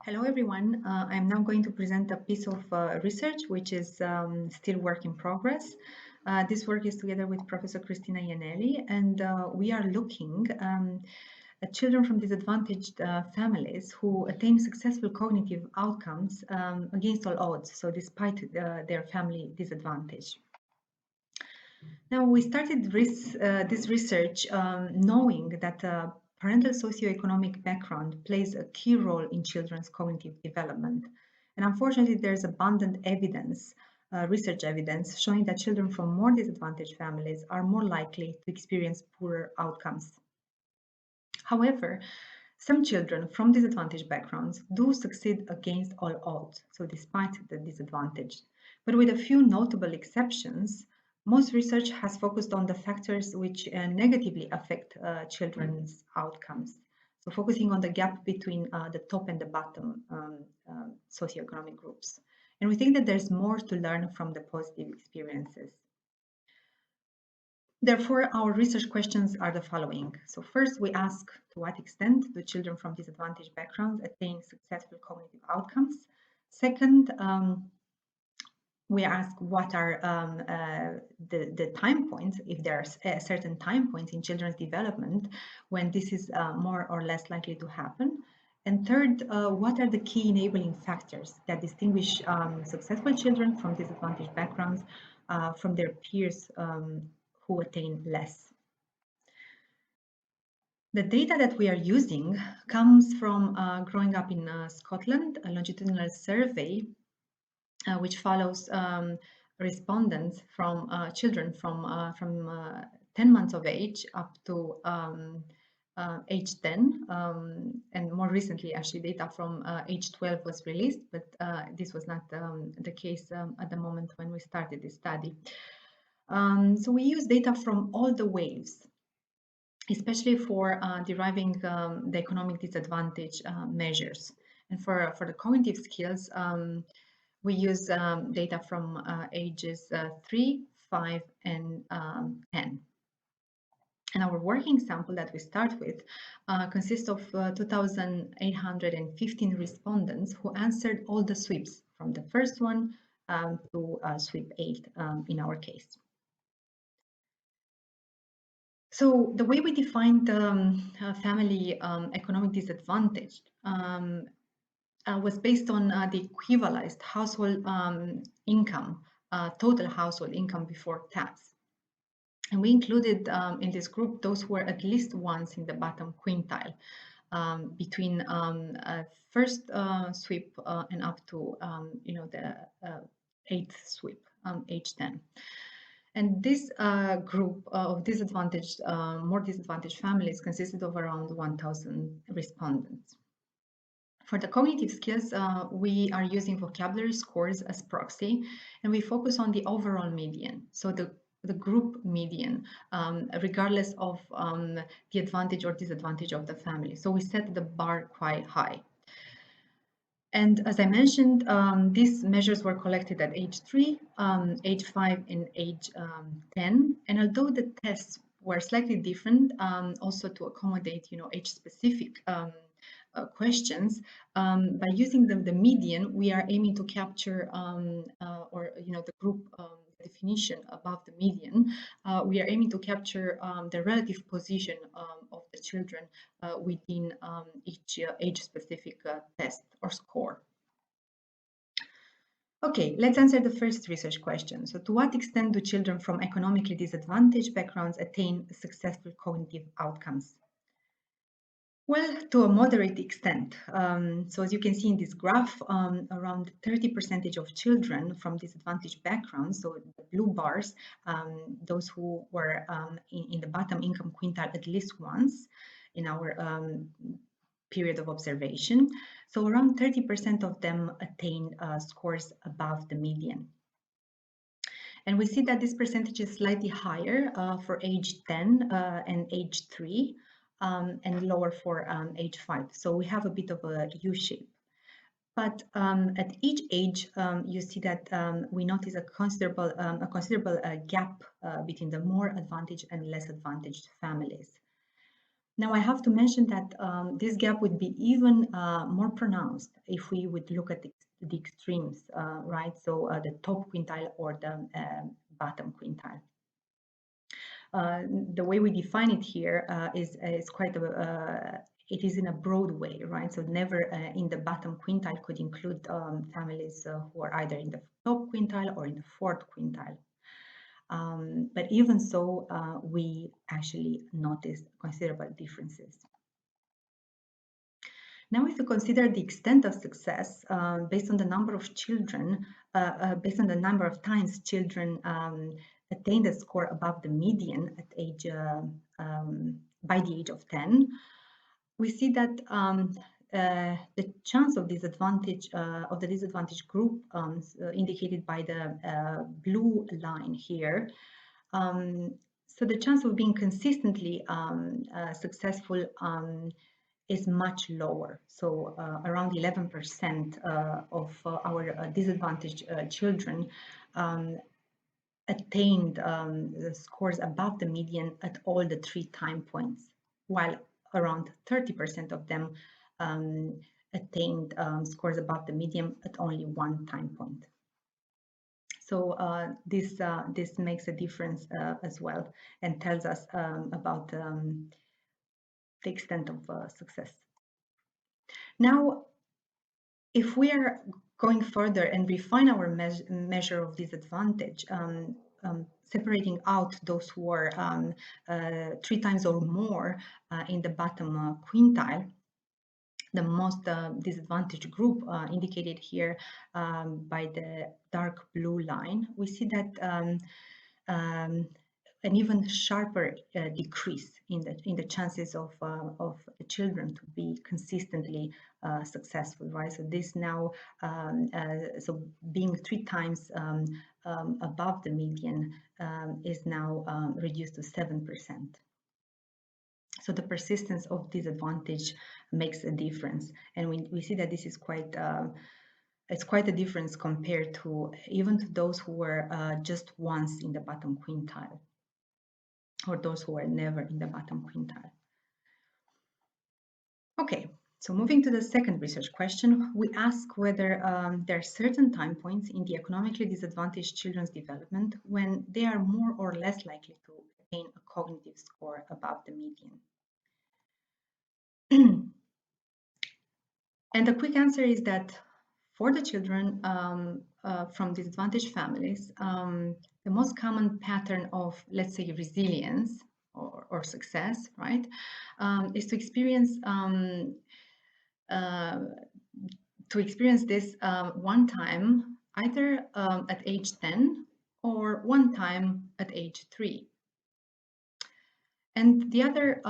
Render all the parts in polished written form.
Hello everyone, I'm now going to present a piece of research which is still work in progress. This work is together with Professor Cristina Iannelli, and we are looking at children from disadvantaged families who attain successful cognitive outcomes against all odds, so despite their family disadvantage. Now, we started this research knowing that parental socioeconomic background plays a key role in children's cognitive development. And unfortunately, there's abundant evidence, research evidence, showing that children from more disadvantaged families are more likely to experience poorer outcomes. However, some children from disadvantaged backgrounds do succeed against all odds, so despite the disadvantage. But with a few notable exceptions, most research has focused on the factors which negatively affect children's outcomes. So focusing on the gap between the top and the bottom socioeconomic groups. And we think that there's more to learn from the positive experiences. Therefore, our research questions are the following. So first, we ask to what extent do children from disadvantaged backgrounds attain successful cognitive outcomes? Second, we ask what are the time points, if there are certain time points in children's development when this is more or less likely to happen. And third, what are the key enabling factors that distinguish successful children from disadvantaged backgrounds from their peers who attain less? The data that we are using comes from growing up in Scotland, a longitudinal survey which follows respondents from children from 10 months of age up to age 10, and more recently actually data from age 12 was released, but this was not the case at the moment when we started this study. So we use data from all the waves, especially for deriving the economic disadvantage measures. And for the cognitive skills, we use data from ages 3, 5, and 10. And our working sample that we start with consists of 2,815 respondents who answered all the sweeps from the first one to sweep 8 in our case. So the way we defined family economic disadvantage was based on the equivalized household income, total household income before tax. And we included in this group those who were at least once in the bottom quintile between first sweep and up to the 8th sweep, age 10. And this group of disadvantaged, more disadvantaged families consisted of around 1,000 respondents. For the cognitive skills, we are using vocabulary scores as proxy, and we focus on the overall median, so the group median, regardless of the advantage or disadvantage of the family. So we set the bar quite high. And as I mentioned, these measures were collected at age 3, age 5, and age 10. And although the tests were slightly different, also to accommodate, age-specific questions, by using the median, we are aiming to capture, the group definition above the median. We are aiming to capture the relative position of the children within each age-specific test or score. Okay, let's answer the first research question. So to what extent do children from economically disadvantaged backgrounds attain successful cognitive outcomes? Well, to a moderate extent. So as you can see in this graph, around 30% of children from disadvantaged backgrounds, so the blue bars, those who were in the bottom income quintile at least once in our period of observation. So around 30% of them attain scores above the median. And we see that this percentage is slightly higher for age 10 and age 3. And lower for age 5. So we have a bit of a U-shape. But at each age, you see that we notice a considerable gap between the more advantaged and less advantaged families. Now, I have to mention that this gap would be even more pronounced if we would look at the extremes, right? So the top quintile or the bottom quintile. The way we define it here is quite it is in a broad way, right? So never in the bottom quintile could include families who are either in the top quintile or in the fourth quintile. But even so, we actually notice considerable differences. Now, if you consider the extent of success based on the number of children, based on the number of times children attained a score above the median at age by the age of 10, we see that the chance of disadvantage of the disadvantaged group indicated by the blue line here. So the chance of being consistently successful is much lower. So around 11% of our disadvantaged children attained the scores above the median at all the 3 time points, while around 30% of them attained scores above the median at only 1 time point. So this makes a difference as well and tells us about the extent of success. Now, if we are going further and refine our measure of disadvantage, separating out those who are 3 times or more in the bottom quintile, the most disadvantaged group indicated here by the dark blue line, we see that an even sharper decrease in the chances of the children to be consistently successful, right? So this now, so being 3 times above the median is now reduced to 7%. So the persistence of disadvantage makes a difference, and we see that this is quite it's quite a difference compared to even to those who were just once in the bottom quintile, or those who were never in the bottom quintile. Okay, so moving to the second research question, we ask whether there are certain time points in the economically disadvantaged children's development when they are more or less likely to attain a cognitive score above the median. And the quick answer is that for the children from disadvantaged families, the most common pattern of, let's say, resilience or success, right, is to experience this one time, either at age 10 or one time at age 3. And the other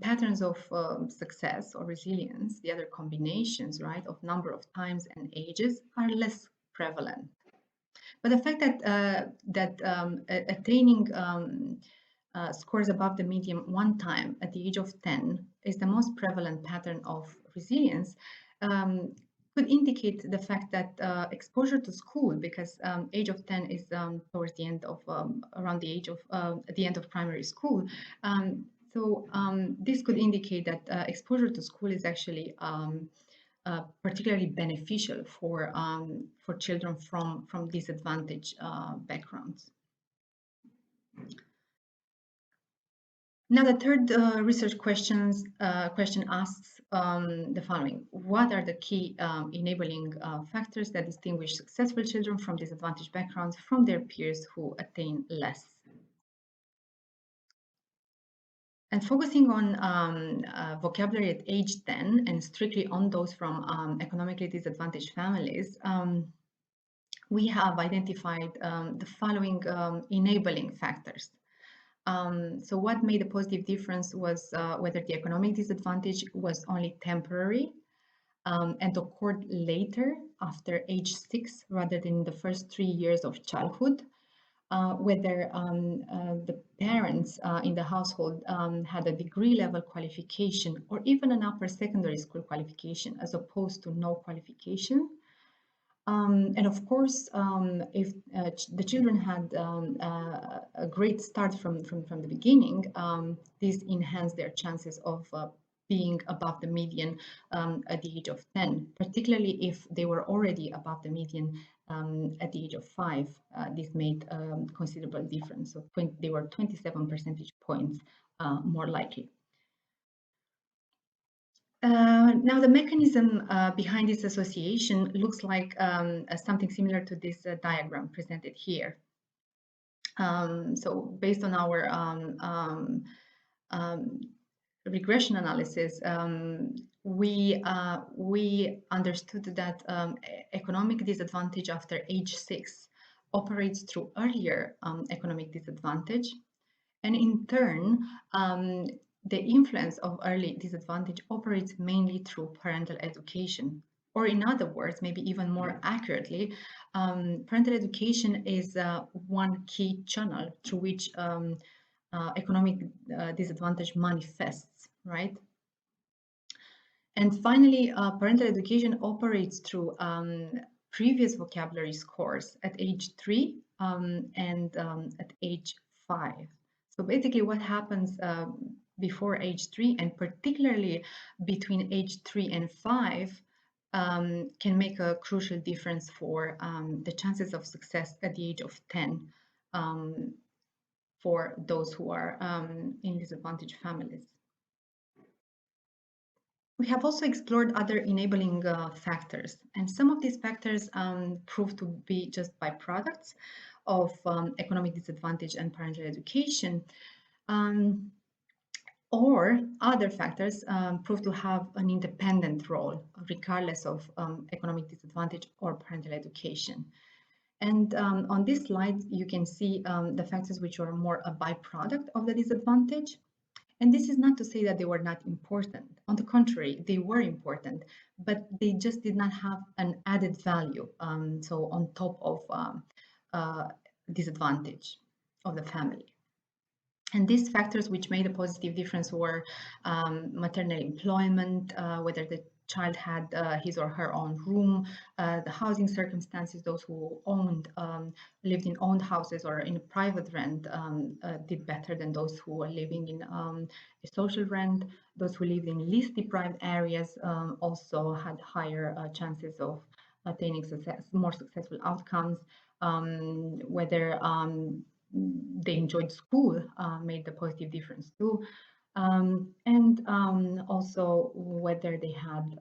patterns of success or resilience, the other combinations, right, of number of times and ages are less prevalent. But the fact that attaining scores above the median one time at the age of 10 is the most prevalent pattern of resilience could indicate the fact that exposure to school, because age of 10 is towards the end of around the age of at the end of primary school. So this could indicate that exposure to school is actually particularly beneficial for children from disadvantaged backgrounds. Now, the third research question asks the following: what are the key enabling factors that distinguish successful children from disadvantaged backgrounds from their peers who attain less? And focusing on vocabulary at age 10 and strictly on those from economically disadvantaged families, we have identified the following enabling factors. So what made a positive difference was whether the economic disadvantage was only temporary and occurred later after age 6 rather than in the first 3 years of childhood, whether the parents in the household had a degree level qualification or even an upper secondary school qualification as opposed to no qualification, And of course, if the children had a great start from the beginning, this enhanced their chances of being above the median at the age of 10, particularly if they were already above the median at the age of 5. This made considerable difference. So they were 27 percentage points more likely. Now, the mechanism behind this association looks like something similar to this diagram presented here. So based on our regression analysis, we understood that economic disadvantage after age 6 operates through earlier economic disadvantage. And in turn, the influence of early disadvantage operates mainly through parental education. Or in other words, maybe even more accurately, parental education is one key channel through which economic disadvantage manifests, right? And finally, parental education operates through previous vocabulary scores at age 3 and at age 5. So basically what happens before age 3 and particularly between age 3 and 5 can make a crucial difference for the chances of success at the age of 10 for those who are in disadvantaged families. We have also explored other enabling factors, and some of these factors prove to be just byproducts of economic disadvantage and parental education, or other factors prove to have an independent role, regardless of economic disadvantage or parental education. And on this slide, you can see the factors which are more a byproduct of the disadvantage. And this is not to say that they were not important. On the contrary, they were important, but they just did not have an added value. So on top of disadvantage of the family. And these factors which made a positive difference were maternal employment, whether the child had his or her own room, the housing circumstances, those who owned, lived in owned houses or in a private rent did better than those who were living in a social rent. Those who lived in least deprived areas also had higher chances of attaining more successful outcomes, whether they enjoyed school made a positive difference too. And also whether they had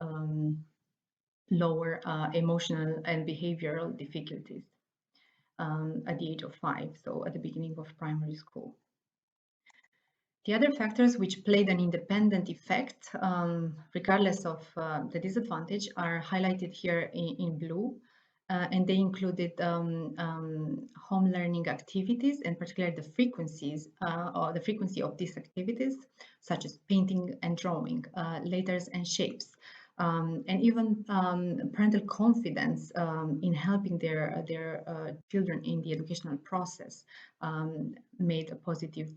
lower emotional and behavioral difficulties at the age of 5, so at the beginning of primary school. The other factors which played an independent effect, regardless of the disadvantage, are highlighted here in blue. And they included home learning activities, and particularly the frequencies or the frequency of these activities, such as painting and drawing, letters and shapes, and even parental confidence in helping their children in the educational process made a positive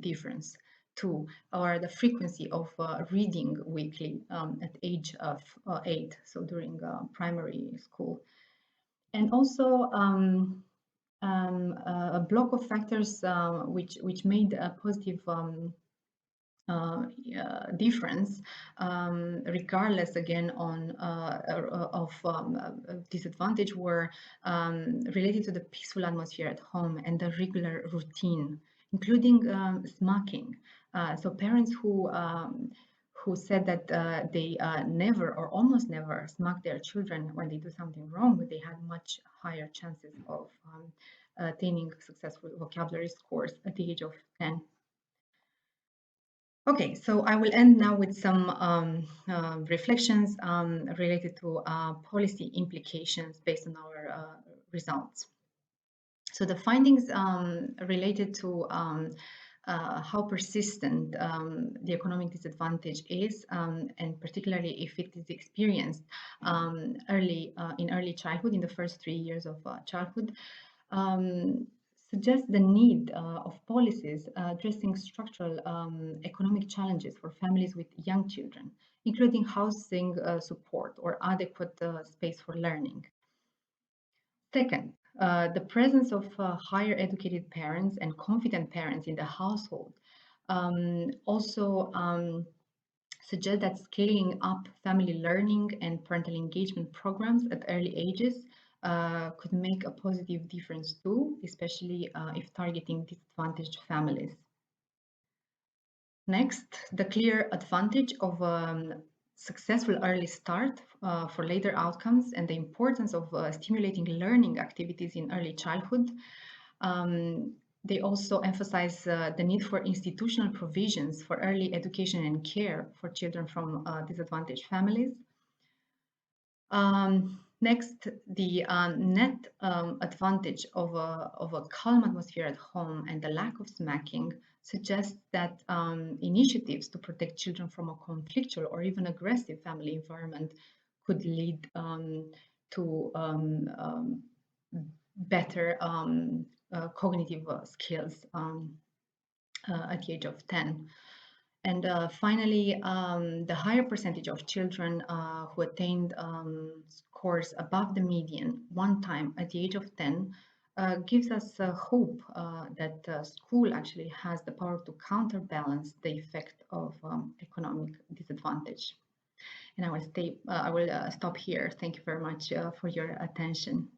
difference too, or the frequency of reading weekly at age of 8, so during primary school. And also a block of factors which made a positive difference, regardless again on of disadvantage, were related to the peaceful atmosphere at home and the regular routine, including smacking. So parents who said that they never or almost never smack their children when they do something wrong, they had much higher chances of attaining successful vocabulary scores at the age of 10. Okay, so I will end now with some reflections related to policy implications based on our results. So the findings related to how persistent the economic disadvantage is, and particularly if it is experienced in early childhood, in the first 3 years of childhood, suggests the need of policies addressing structural economic challenges for families with young children, including housing support or adequate space for learning. Second, the presence of higher educated parents and confident parents in the household also suggest that scaling up family learning and parental engagement programs at early ages could make a positive difference too, especially if targeting disadvantaged families. Next, the clear advantage of successful early start for later outcomes and the importance of stimulating learning activities in early childhood. They also emphasize the need for institutional provisions for early education and care for children from disadvantaged families. Next, the net advantage of a calm atmosphere at home and the lack of smacking suggests that initiatives to protect children from a conflictual or even aggressive family environment could lead to better cognitive skills at the age of 10. And finally, the higher percentage of children who attained scores above the median one time at the age of 10 gives us hope that school actually has the power to counterbalance the effect of economic disadvantage. And I will stop here. Thank you very much for your attention.